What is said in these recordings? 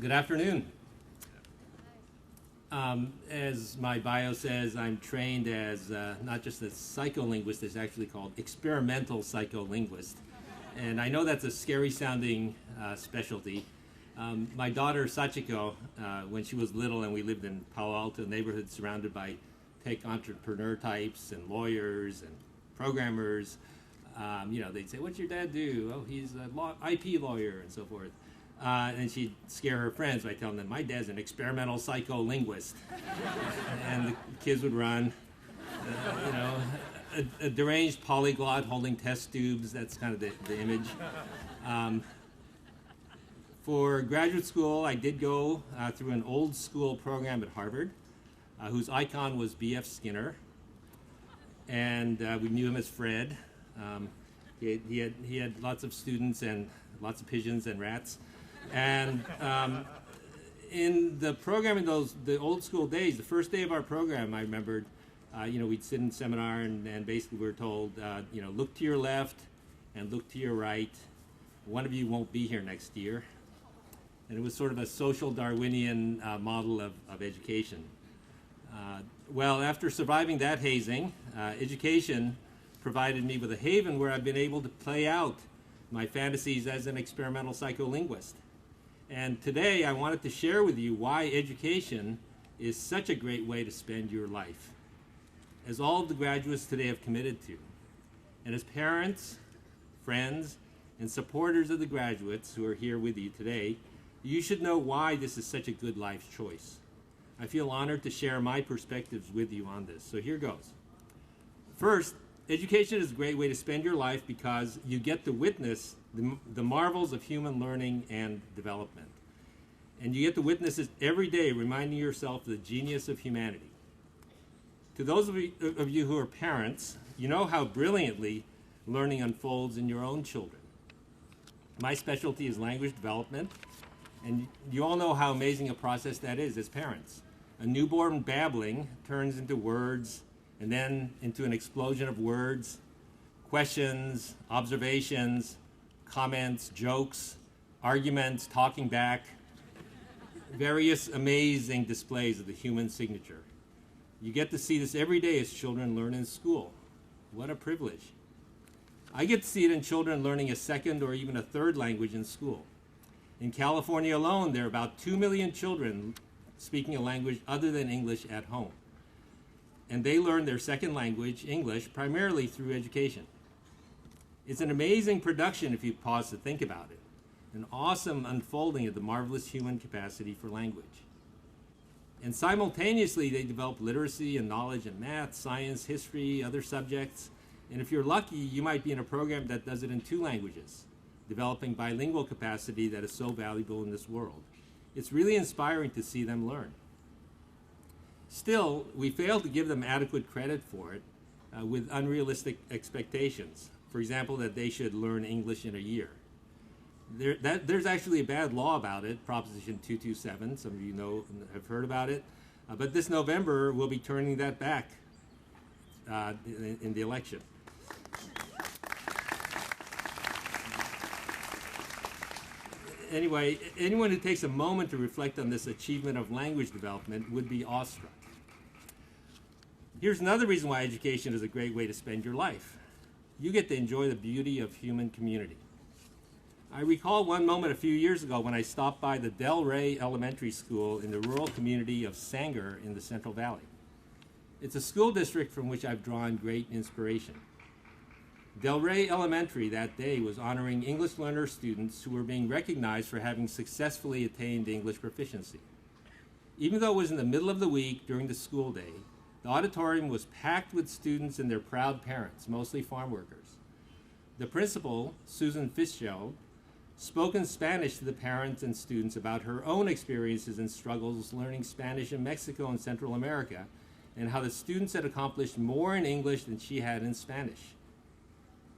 Good afternoon. As my bio says, I'm trained as not just a psycholinguist, it's actually called experimental psycholinguist. And I know that's a scary sounding specialty. My daughter Sachiko, when she was little and we lived in Palo Alto neighborhood surrounded by tech entrepreneur types and lawyers and programmers, they'd say, "What's your dad do?" "Oh, he's an IP lawyer," and so forth. And she'd scare her friends by telling them, "My dad's an experimental psycholinguist." And the kids would run. A deranged polyglot holding test tubes, that's kind of the image. For graduate school, I did go through an old school program at Harvard, whose icon was B.F. Skinner. And we knew him as Fred. He had lots of students and lots of pigeons and rats. And in the program in the old school days, the first day of our program, I remembered, we'd sit in seminar and basically we were told, look to your left and look to your right. One of you won't be here next year. And it was sort of a social Darwinian model of education. Well, after surviving that hazing, education provided me with a haven where I've been able to play out my fantasies as an experimental psycholinguist. And today I wanted to share with you why education is such a great way to spend your life, as all of the graduates today have committed to. And as parents, friends, and supporters of the graduates who are here with you today, you should know why this is such a good life choice. I feel honored to share my perspectives with you on this. So here goes. First, education is a great way to spend your life because you get to witness the marvels of human learning and development. And you get to witness it every day, reminding yourself of the genius of humanity. To those of you who are parents, you know how brilliantly learning unfolds in your own children. My specialty is language development, and you all know how amazing a process that is as parents. A newborn babbling turns into words, and then into an explosion of words, questions, observations, comments, jokes, arguments, talking back, various amazing displays of the human signature. You get to see this every day as children learn in school. What a privilege. I get to see it in children learning a second or even a third language in school. In California alone, there are about 2 million children speaking a language other than English at home. And they learn their second language, English, primarily through education. It's an amazing production if you pause to think about it. An awesome unfolding of the marvelous human capacity for language. And simultaneously, they develop literacy and knowledge in math, science, history, other subjects. And if you're lucky, you might be in a program that does it in 2 languages, developing bilingual capacity that is so valuable in this world. It's really inspiring to see them learn. Still, we fail to give them adequate credit for it with unrealistic expectations. For example, that they should learn English in a year. There's actually a bad law about it, Proposition 227. Some of you have heard about it. But this November, we'll be turning that back in the election. Anyway, anyone who takes a moment to reflect on this achievement of language development would be awestruck. Here's another reason why education is a great way to spend your life. You get to enjoy the beauty of human community. I recall one moment a few years ago when I stopped by the Del Rey Elementary School in the rural community of Sanger in the Central Valley. It's a school district from which I've drawn great inspiration. Del Rey Elementary that day was honoring English learner students who were being recognized for having successfully attained English proficiency. Even though it was in the middle of the week during the school day, the auditorium was packed with students and their proud parents, mostly farm workers. The principal, Susan Fitzgerald, spoke in Spanish to the parents and students about her own experiences and struggles learning Spanish in Mexico and Central America, and how the students had accomplished more in English than she had in Spanish.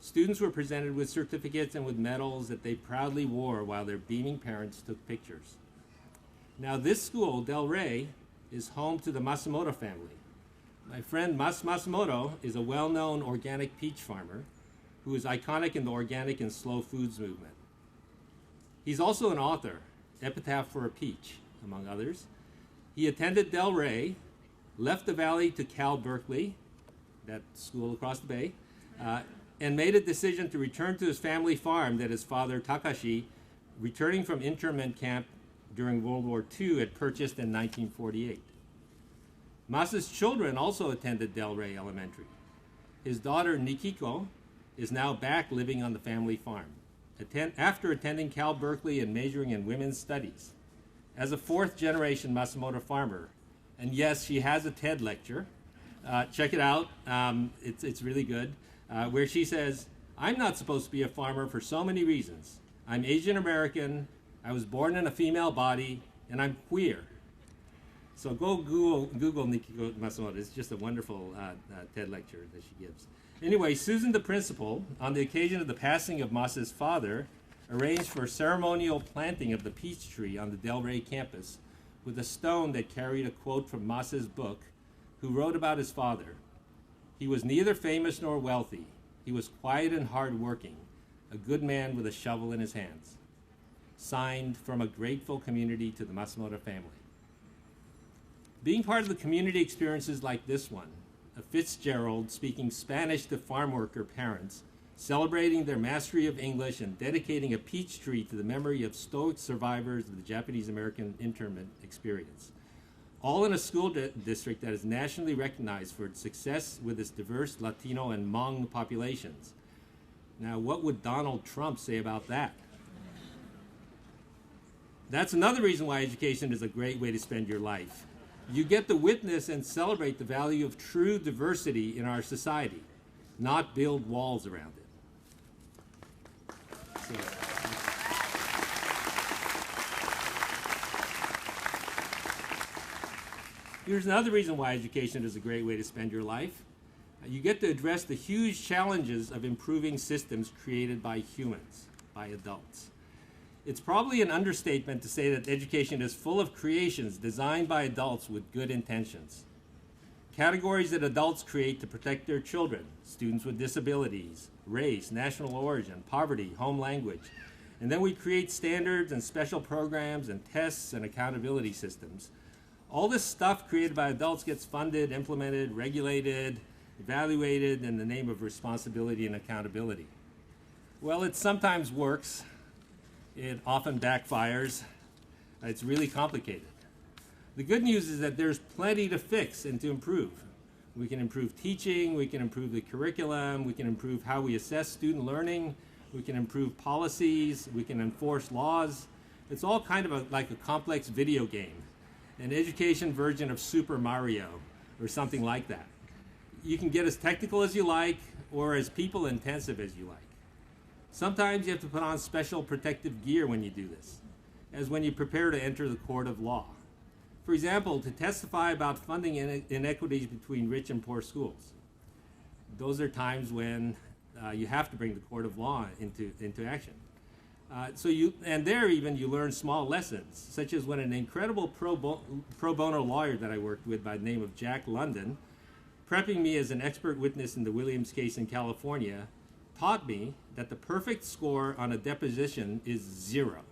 Students were presented with certificates and with medals that they proudly wore while their beaming parents took pictures. Now this school, Del Rey, is home to the Matsumoto family. My friend Mas Matsumoto is a well-known organic peach farmer who is iconic in the organic and slow foods movement. He's also an author, Epitaph for a Peach, among others. He attended Del Rey, left the Valley to Cal Berkeley, that school across the bay, and made a decision to return to his family farm that his father, Takashi, returning from internment camp during World War II, had purchased in 1948. Masa's children also attended Del Rey Elementary. His daughter, Nikiko, is now back living on the family farm, after attending Cal Berkeley and majoring in women's studies. As a fourth-generation Masamoto farmer, and yes, she has a TED lecture. Check it out. It's really good, where she says, "I'm not supposed to be a farmer for so many reasons. I'm Asian American, I was born in a female body, and I'm queer." So go Google Nikiko Masamoto. It's just a wonderful TED lecture that she gives. Anyway, Susan, the principal, on the occasion of the passing of Masa's father, arranged for ceremonial planting of the peach tree on the Del Rey campus with a stone that carried a quote from Masa's book, who wrote about his father. "He was neither famous nor wealthy. He was quiet and hard-working, a good man with a shovel in his hands." Signed, "From a grateful community to the Masamoto family." Being part of the community experiences like this one, a Fitzgerald speaking Spanish to farm worker parents, celebrating their mastery of English and dedicating a peach tree to the memory of stoic survivors of the Japanese-American internment experience. All in a school district that is nationally recognized for its success with its diverse Latino and Hmong populations. Now, what would Donald Trump say about that? That's another reason why education is a great way to spend your life. You get to witness and celebrate the value of true diversity in our society, not build walls around it. So, here's another reason why education is a great way to spend your life. You get to address the huge challenges of improving systems created by humans, by adults. It's probably an understatement to say that education is full of creations designed by adults with good intentions. Categories that adults create to protect their children, students with disabilities, race, national origin, poverty, home language. And then we create standards and special programs and tests and accountability systems. All this stuff created by adults gets funded, implemented, regulated, evaluated in the name of responsibility and accountability. Well, it sometimes works. It often backfires. It's really complicated. The good news is that there's plenty to fix and to improve. We can improve teaching, we can improve the curriculum, we can improve how we assess student learning, we can improve policies, we can enforce laws. It's all kind of like a complex video game, an education version of Super Mario or something like that. You can get as technical as you like or as people intensive as you like. Sometimes you have to put on special protective gear when you do this, as when you prepare to enter the court of law. For example, to testify about funding inequities between rich and poor schools. Those are times when you have to bring the court of law into action. There you learn small lessons, such as when an incredible pro bono lawyer that I worked with by the name of Jack London, prepping me as an expert witness in the Williams case in California, taught me that the perfect score on a deposition is 0.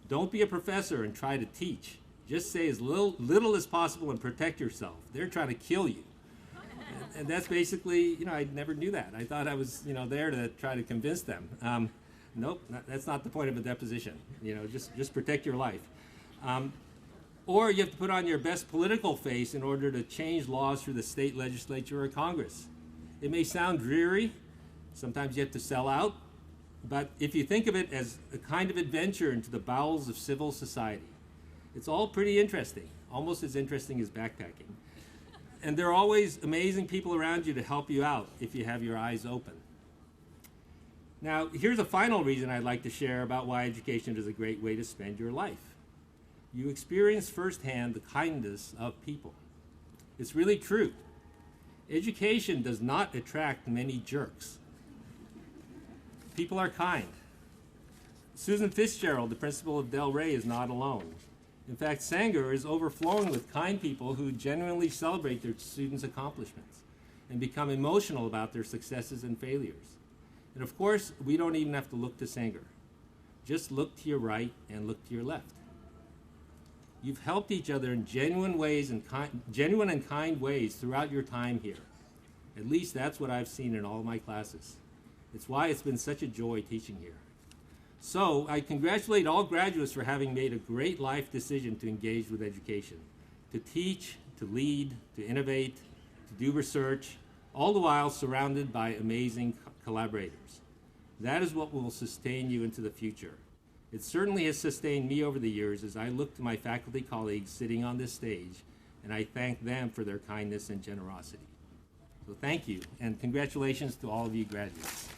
Don't be a professor and try to teach. Just say as little as possible and protect yourself. They're trying to kill you. And that's basically, I never knew that. I thought I was, there to try to convince them. Nope, that's not the point of a deposition. Just protect your life. Or you have to put on your best political face in order to change laws through the state legislature or Congress. It may sound dreary. Sometimes you have to sell out. But if you think of it as a kind of adventure into the bowels of civil society, it's all pretty interesting, almost as interesting as backpacking. And there are always amazing people around you to help you out if you have your eyes open. Now, here's a final reason I'd like to share about why education is a great way to spend your life. You experience firsthand the kindness of people. It's really true. Education does not attract many jerks. People are kind. Susan Fitzgerald, the principal of Del Rey, is not alone. In fact, Sanger is overflowing with kind people who genuinely celebrate their students' accomplishments and become emotional about their successes and failures. And of course, we don't even have to look to Sanger. just look to your right and look to your left. You've helped each other in genuine and kind ways throughout your time here. At least that's what I've seen in all my classes. It's why it's been such a joy teaching here. So I congratulate all graduates for having made a great life decision to engage with education, to teach, to lead, to innovate, to do research, all the while surrounded by amazing collaborators. That is what will sustain you into the future. It certainly has sustained me over the years as I look to my faculty colleagues sitting on this stage, and I thank them for their kindness and generosity. So thank you, and congratulations to all of you graduates.